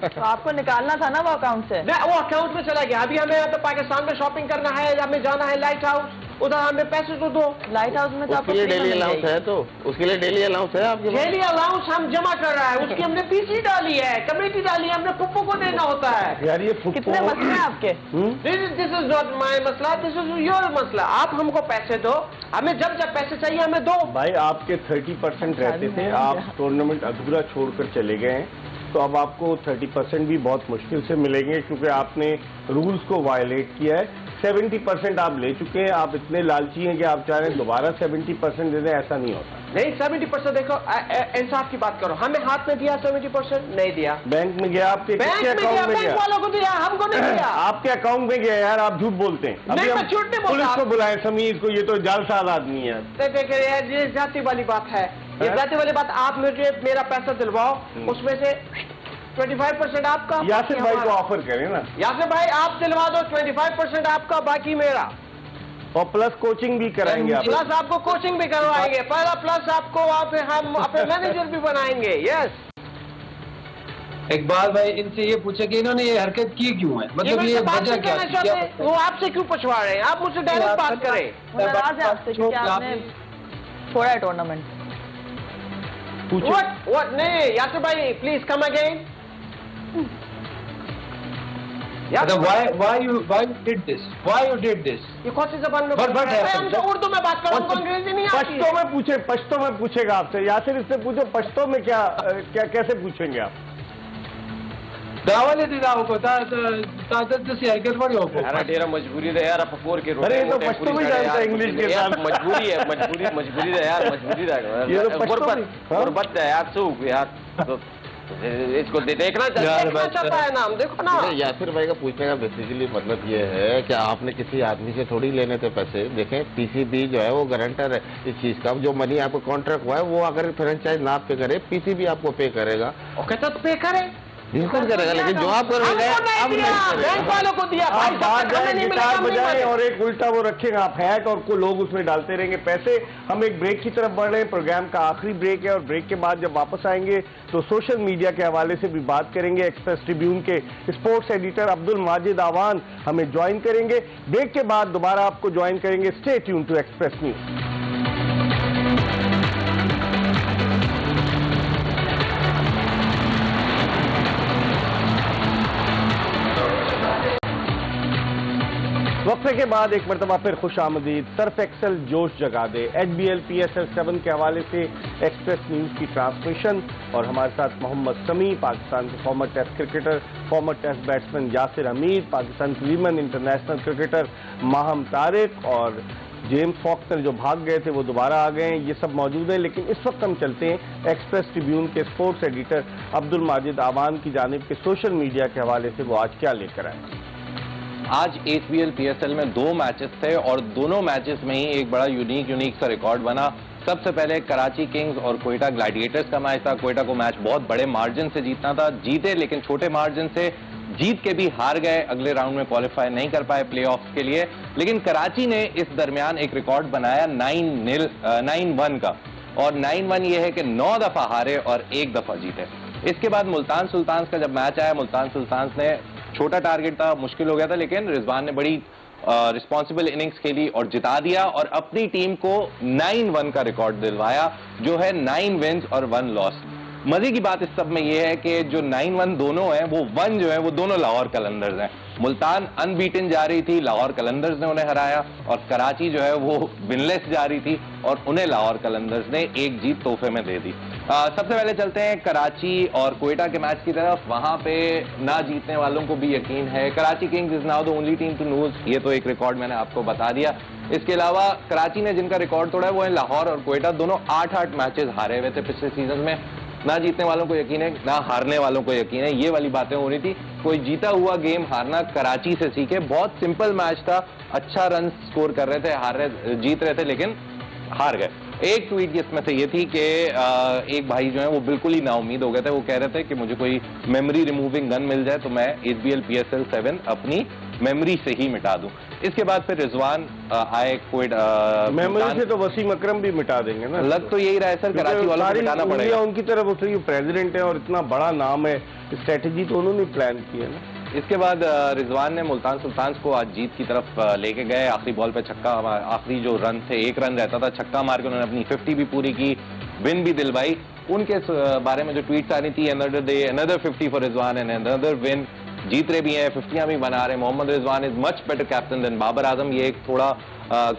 तो आपको निकालना था ना वो अकाउंट से। वो अकाउंट में चला गया। अभी हमें यहाँ पे पाकिस्तान में शॉपिंग करना है, हमें जाना है लाइट हाउस, उधर हमें पैसे तो दो। लाइट हाउस में तो उसके लिए डेली अलाउंस है, तो उसके लिए डेली अलाउंस है आपके? डेली अलाउंस हम जमा कर रहा है, उसकी हमने PC डाली है, कमेटी डाली है, हमने पुप्पो को देना होता है। यार ये कितने मसले हैं आपके? दिस इज नॉट माई मसला, दिस इज योर मसला। आप हमको पैसे दो, हमें जब जब पैसे चाहिए हमें दो। भाई आपके 30% रहते थे, आप टूर्नामेंट अधूरा छोड़कर चले गए हैं, तो अब आपको 30% भी बहुत मुश्किल से मिलेंगे, क्योंकि आपने रूल्स को वायलेट किया है। 70% आप ले चुके हैं, आप इतने लालची हैं कि आप चाह रहे हैं दोबारा 70% दे दें, ऐसा नहीं होता। नहीं 70% देखो, इंसाफ की बात करो, हमें हाथ में दिया 70%? नहीं दिया। बैंक में गया, आपके बैंक किसके में गया, अकाउंट में बैंक गया? वालों को दिया, हमको नहीं दिया। आपके अकाउंट में गया यार, आप झूठ बोलते हैं। नहीं, अभी मैं हम झूठ नहीं बोलता। पुलिस को बुलाएं, समीर को, ये तो जालसाज आदमी है। देखिए यार, ये जाति वाली बात है, ये जाति वाली बात। आप मुझे मेरा पैसा दिलवाओ, उसमें से 25% आपका। यासिर भाई को ऑफर करें ना। यासिर भाई आप दिलवा दो, 25% आपका, बाकी मेरा। और प्लस कोचिंग भी कराएंगे आप। प्लस आपको कोचिंग भी करवाएंगे, पहला प्लस आपको वहाँ पे हम अपने मैनेजर भी बनाएंगे। यस। इकबाल भाई इनसे ये पूछे कि इन्होंने ये हरकत की क्यों है, मतलब ये वजह क्या थी? वो आपसे क्यों पूछवा रहे हैं? आप मुझसे डायरेक्ट बात करें। वो नाराज है आपसे क्योंकि आपने छोड़ा है टूर्नामेंट। पूछो। What? नहीं यासिर भाई please come again. why you did this? Why you did this? ये कौन सी जबान में? हमसे उर्दू में बात करो, हमको अंग्रेजी नहीं आती। पश्तो में पूछे, पश्तो में पूछेगा आपसे। यासिर इससे पूछो पश्तो में क्या कैसे पूछेंगे आप? दावले दी दाव को ताकत से हरकत बड़ी हो को। यार डेरा मजबूरी है यार, पकोर के। अरे ये तो पश्तो में जानता है इंग्लिश के साथ। मजबूरी है, मजबूरी है यार, मजबूरी है। ये तो पश्तो में गुर्बत है यार, चूक यार। इसको देखना चाहता है ना, हम देखो ना। यासिर भाई का पूछने का बेसिकली मतलब ये है कि आपने किसी आदमी से थोड़ी लेने थे पैसे। देखें पीसीबी जो है वो गारंटर है इस चीज का। जो मनी आपको कॉन्ट्रैक्ट हुआ है वो अगर फ्रेंचाइज ना पे करे, पीसीबी आपको पे करेगा। ओके तो पे करे, बिल्कुल करेगा, लेकिन जो आप करोगे अब नहीं बैंक वालों को दिया। आप बाहर जाए, गिटार बजाएं और एक उल्टा वो रखेगा आप हैक, और को लोग उसमें डालते रहेंगे पैसे। हम एक ब्रेक की तरफ बढ़ रहे हैं, प्रोग्राम का आखिरी ब्रेक है, और ब्रेक के बाद जब वापस आएंगे तो सोशल मीडिया के हवाले से भी बात करेंगे। एक्सप्रेस ट्रिब्यून के स्पोर्ट्स एडिटर अब्दुल माजिद आवान हमें ज्वाइन करेंगे। ब्रेक के बाद दोबारा आपको ज्वाइन करेंगे। Stay tune to express News. वक्फे के बाद एक मरतबा फिर खुश आमदीद। सर्फ एक्सेल जोश जगा दे, HBL PSL 7 के हवाले से एक्सप्रेस न्यूज की ट्रांसमिशन, और हमारे साथ मोहम्मद समी, पाकिस्तान के former Test cricketer, former Test batsman Yasir Hameed, Pakistan के women international cricketer Maham Tariq, और जेम्स फॉक्सर जो भाग गए थे वो दोबारा आ गए हैं। ये सब मौजूद हैं, लेकिन इस वक्त हम चलते हैं एक्सप्रेस ट्रिब्यून के स्पोर्ट्स एडिटर अब्दुल माजिद आवान की जानिब के सोशल मीडिया के हवाले से वो आज क्या लेकर आए। आज HBL PSL में 2 मैचेस थे और दोनों मैचेस में ही एक बड़ा यूनिक सा रिकॉर्ड बना। सबसे पहले कराची किंग्स और कोयटा ग्लैडिएटर्स का मैच था। कोयटा को मैच बहुत बड़े मार्जिन से जीतना था, जीते, लेकिन छोटे मार्जिन से जीत के भी हार गए, अगले राउंड में क्वालिफाई नहीं कर पाए प्लेऑफ्स के लिए। लेकिन कराची ने इस दरमियान एक रिकॉर्ड बनाया 9-1 का, और 9-1 ये है कि 9 दफा हारे और 1 दफा जीते। इसके बाद मुल्तान सुल्तान्स का जब मैच आया, मुल्तान सुल्तान्स ने छोटा टारगेट था, मुश्किल हो गया था, लेकिन रिजवान ने बड़ी रिस्पॉन्सिबल इनिंग्स खेली और जिता दिया, और अपनी टीम को 9-1 का रिकॉर्ड दिलवाया, जो है 9 विन्स और 1 लॉस। मजे की बात इस सब में यह है कि जो 9-1 दोनों हैं, वो 1 जो है वो दोनों लाहौर कलंदर्स हैं। मुल्तान अनबीटन जा रही थी, लाहौर कलंदर्स ने उन्हें हराया, और कराची जो है वो विनलेस जा रही थी और उन्हें लाहौर कलंदर्स ने एक जीत तोहफे में दे दी। सबसे पहले चलते हैं कराची और कोयटा के मैच की तरफ। वहां पे ना जीतने वालों को भी यकीन है। Karachi Kings is now the only team to lose, ये तो एक रिकॉर्ड मैंने आपको बता दिया। इसके अलावा कराची ने जिनका रिकॉर्ड तोड़ा है वो है लाहौर और कोयटा, दोनों 8-8 मैचेस हारे हुए थे पिछले सीजन में। ना जीतने वालों को यकीन है, ना हारने वालों को यकीन है, ये वाली बातें हो रही थी। कोई जीता हुआ गेम हारना कराची से सीखे। बहुत सिंपल मैच था, अच्छा रन स्कोर कर रहे थे, जीत रहे थे, लेकिन हार गए। एक ट्वीट जिसमें से ये थी कि एक भाई जो है वो बिल्कुल ही नाउम्मीद हो गए थे। वो कह रहे थे कि मुझे कोई मेमोरी रिमूविंग गन मिल जाए तो मैं HBL PSL 7 अपनी मेमोरी से ही मिटा दूं। इसके बाद फिर रिजवान आए, मेमोरी से तो वसीम अकरम भी मिटा देंगे ना। लग तो यही रहा है सर, कराची वालों को मिटाना पड़ेगा। उनकी तरफ उसे प्रेसिडेंट है और इतना बड़ा नाम है, स्ट्रेटेजी तो उन्होंने प्लान की है ना। इसके बाद रिजवान ने मुल्तान सुल्तान्स को आज जीत की तरफ लेके गए। आखिरी बॉल पे छक्का, आखिरी जो रन थे, 1 रन रहता था, छक्का मार के उन्होंने अपनी 50 भी पूरी की, विन भी दिलवाई। उनके बारे में जो ट्वीट्स आ रही थी, another day another 50 for Rizwan and another win, जीत रहे भी हैं, 50 भी बना रहे हैं। Mohammad Rizwan is much better captain than Babar Azam. ये एक थोड़ा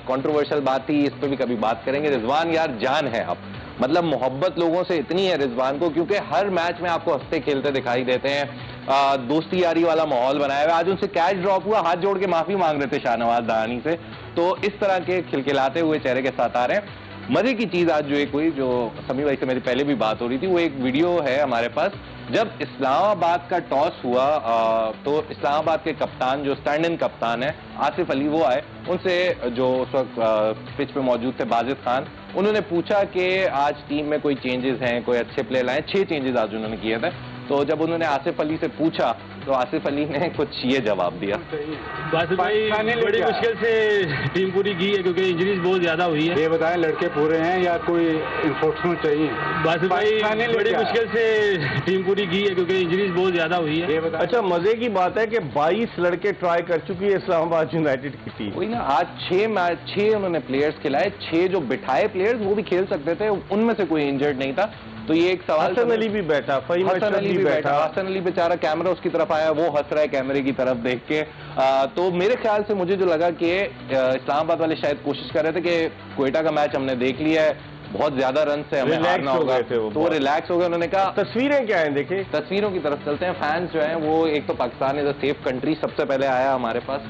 कंट्रोवर्शियल बात थी, इस पर भी कभी बात करेंगे। रिजवान यार जान है अब, मतलब मोहब्बत लोगों से इतनी है रिजवान को, क्योंकि हर मैच में आपको हंसते खेलते दिखाई देते हैं। दोस्ती यारी वाला माहौल बनाया हुआ। आज उनसे कैच ड्रॉप हुआ, हाथ जोड़ के माफी मांग रहे थे शाहनवाज दहानी से। तो इस तरह के खिलखिलाते हुए चेहरे के साथ आ रहे हैं। मजे की चीज आज जो एक हुई, जो समी भाई से मेरी पहले भी बात हो रही थी, वो एक वीडियो है हमारे पास। जब इस्लामाबाद का टॉस हुआ तो इस्लामाबाद के कप्तान, जो स्टैंड इन कप्तान है आसिफ अली, वो आए। उनसे जो उस वक्त पिच पे मौजूद थे बाजिद खान, उन्होंने पूछा कि आज टीम में कोई चेंजेस हैं, कोई अच्छे प्लेयर आए। 6 चेंजेस आज उन्होंने किए थे। तो जब उन्होंने आसिफ अली से पूछा तो आसिफ अली ने कुछ ये जवाब दिया। बासिफ भाई बड़ी मुश्किल से टीम पूरी की है क्योंकि इंजरीज बहुत ज्यादा हुई है। ये बताएं लड़के पूरे हैं या कोई इन्फोर्समेंट चाहिए? बासिफ भाई बड़ी मुश्किल से टीम पूरी की है क्योंकि इंजरीज बहुत ज्यादा हुई है। अच्छा, मजे की बात है कि 22 लड़के ट्राई कर चुकी है इस्लामाबाद यूनाइटेड की टीम। वही ना, आज 6 उन्होंने प्लेयर्स खिलाए। 6 जो बिठाए प्लेयर्स वो भी खेल सकते थे, उनमें से कोई इंजर्ड नहीं था। तो ये एक सवाल, हसन अली भी बैठा, फहीम हसन अशरफ अली भी बैठा। हसन अली बेचारा कैमरा उसकी तरफ आया, वो हंस रहा है कैमरे की तरफ देख के। तो मेरे ख्याल से मुझे जो लगा कि इस्लामाबाद वाले शायद कोशिश कर रहे थे कि क्वेटा का मैच हमने देख लिया है, बहुत ज्यादा रन से हमें हारना होगा, तो वो रिलैक्स हो गए। उन्होंने कहा तस्वीरें क्या हैं, देखें तस्वीरों की तरफ चलते हैं। फैंस जो हैं वो, एक तो Pakistan is a safe country सबसे पहले आया हमारे पास।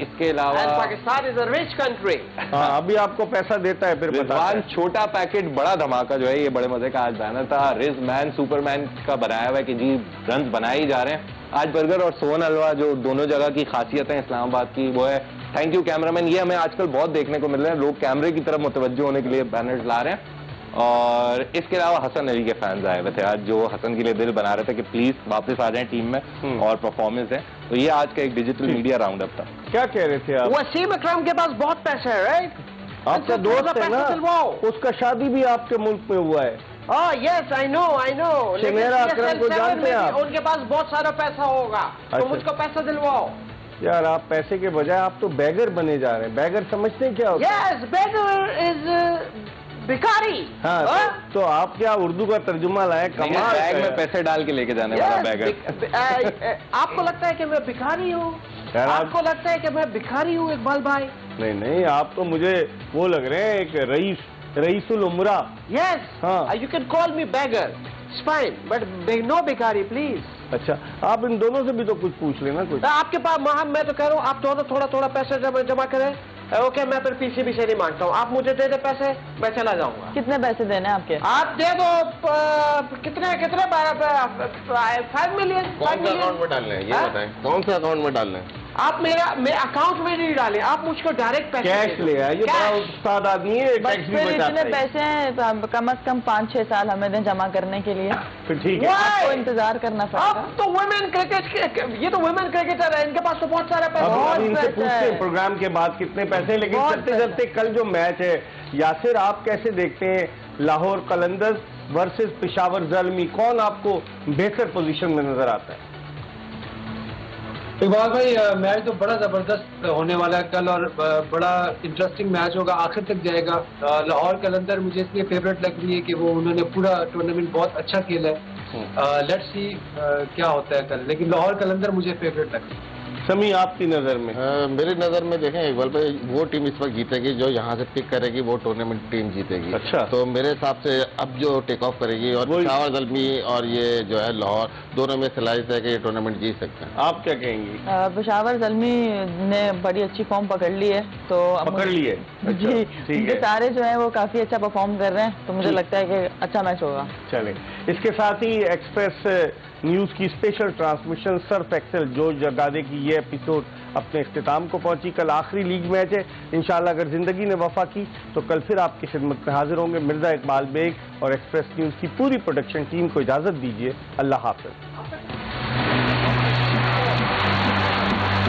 इसके अलावा Pakistan is a rich country. हाँ, अभी आपको पैसा देता है फिर रिजवान छोटा पैकेट बड़ा धमाका जो है, ये बड़े मजे का आज बैनर था। रिज मैन सुपरमैन का बनाया हुआ है कि जी रन बनाए ही जा रहे हैं। आज बर्गर और सोन हलवा, जो दोनों जगह की खासियत है इस्लामाबाद की, वो है थैंक यू कैमरामैन। ये हमें आजकल बहुत देखने को मिल रहे हैं, लोग कैमरे की तरफ मुतवज्जो होने के लिए बैनर्स ला रहे हैं। और इसके अलावा हसन अली के फैंस आए हुए थे आज, जो हसन के लिए दिल बना रहे थे कि प्लीज वापस आ जाएं टीम में और परफॉर्मेंस है। तो ये आज का एक डिजिटल मीडिया राउंड अप था। क्या कह रहे थे आप? वसीम अकरम के पास बहुत पैसे है, राइट? आपका दोस्त है ना, उसका शादी भी आपके मुल्क में हुआ है। यस आई नो शमेरा अकरम को जानते हैं आप? उनके पास बहुत सारा पैसा होगा, तो अच्छा। मुझको पैसा दिलवाओ। यार, आप पैसे के बजाय आप तो बैगर बने जा रहे हैं। बैगर समझते हैं क्या होता है? यस, बेगर इज भिखारी। हाँ, तो आप क्या उर्दू का तर्जुमा लाए? कमाल बैग है। में पैसे डाल के लेके जाने वाला बैगर। आपको लगता है कि मैं भिखारी हूँ? यार, आपको लगता है कि मैं भिखारी हूँ इकबाल भाई? नहीं, आप तो मुझे वो लग रहे हैं, एक रईसुल उमरा। यस, हाँ। You can call me beggar, it's fine, but no भिखारी प्लीज। अच्छा, आप इन दोनों से भी तो कुछ पूछ लेना कुछ। आपके पास मैं तो कह रहा हूँ आप दोनों थोड़ा पैसा जमा करें। ओके, मैं फिर पीसीबी से नहीं मांगता हूँ, आप मुझे दे दे पैसे, मैं चला जाऊंगा। कितने पैसे देने हैं आपके? आप दे दो कितने 5 मिलियन। कौन से अकाउंट में डालने हैं ये हाँ? बताएं, कौन से अकाउंट में डालने हैं? आप मेरे अकाउंट में नहीं डालें, आप मुझको डायरेक्ट पैसे कैश ले आए, ये बड़ा उस्ताद आदमी है, बस टैक्स भी फिर बचाता इतने है। पैसे हैं, कम से कम 5-6 साल हमें दें जमा करने के लिए। फिर ठीक है। आपको इंतजार करना पड़ेगा। अब तो वुमेन क्रिकेट, ये तो वुमेन क्रिकेटर है, इनके पास तो बहुत सारा पैसा अब है। इनसे पैसा पूछते है। हैं प्रोग्राम के बाद कितने पैसे हैं, लेकिन बहुत चलते पैसा। चलते कल जो मैच है, यासिर आप कैसे देखते हैं? लाहौर कलंदर्स वर्सेस पेशावर ज़ल्मी, कौन आपको बेहतर पोजीशन में नजर आता है? इकबाल भाई, मैच तो बड़ा जबरदस्त होने वाला है कल, और बड़ा इंटरेस्टिंग मैच होगा, आखिर तक जाएगा। लाहौर कलंदर मुझे इसलिए फेवरेट लग रही है कि वो उन्होंने पूरा टूर्नामेंट बहुत अच्छा खेला है। लेट्स सी क्या होता है कल, लेकिन लाहौर कलंदर मुझे फेवरेट लग रही है। समी, आपकी नजर में? मेरी नजर में देखें इकबाल भाई, वो टीम इस वक्त जीतेगी जो यहाँ से पिक करेगी, वो टूर्नामेंट टीम जीतेगी। अच्छा। तो मेरे हिसाब से अब जो टेक ऑफ करेगी, और पेशावर ज़ल्मी और ये जो है लाहौर, दोनों में सलाहियत है कि ये टूर्नामेंट जीत सकते हैं। आप क्या कहेंगी? पेशावर ज़ल्मी ने बड़ी अच्छी फॉर्म पकड़ ली है, तो अब पकड़ ली है? जी, ठीक उनके है। सारे जो है वो काफी अच्छा परफॉर्म कर रहे हैं, तो मुझे लगता है कि अच्छा मैच होगा। चले, इसके साथ ही एक्सप्रेस न्यूज की स्पेशल ट्रांसमिशन सर्फ एक्सेल जोश जगादे की ये एपिसोड अपने इख्तिताम को पहुंची। कल आखिरी लीग मैच है, इंशाल्लाह अगर जिंदगी ने वफा की तो कल फिर आपकी खिदमत में हाजिर होंगे। मिर्जा इकबाल बेग और एक्सप्रेस न्यूज की पूरी प्रोडक्शन टीम को इजाजत दीजिए। अल्लाह हाफिज।